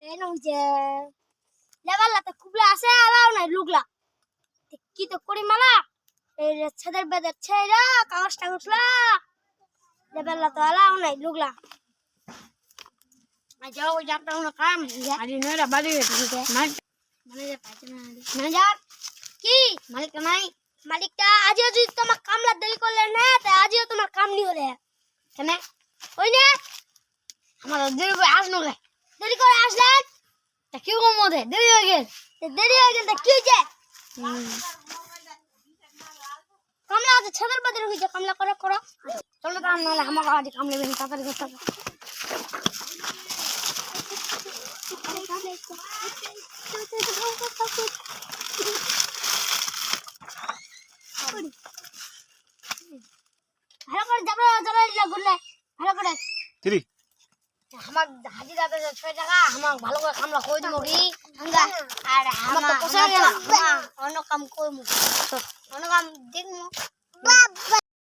এই নু যে লেবাল্লা তো কুবলা আছে আলাও নাই লুগলা কি তো করি মালা এই ছাদের বেদের ছেড়া কাগজ টাগজলা লেবাল্লা তো আলাও নাই লুগলা যাও যাটা হলো কাম আরে নয়রা বাড়ি গেছে ম্যানেজার পাইছে না ম্যানেজার কি মালিক নাই মালিকটা আজও যদি তোমার কামলা দেরি করলে না তা আজও তোমার কাম নি হলে কেন ওই না আমার দেরি করে আসনো গে দেরি করে আসলেন তা কি কম মধ্যে দেরি হয়ে গেল তা কি হয়েছে কামলা আছে ছাদের বাদের হয়েছে কামলা করে করো চলো তো নাহলে আমার আজ কামলা বেশি তাড়াতাড়ি করতে হবে ভালো করে যাবো ঘুরলে ভালো করে আমার হাজি দাদা 6 টাকা আমার ভালো করে কামলা কই দিমু কি আর আমার তো পছন্দ না অন্য কাম কইমু অন্য কাম দেখমু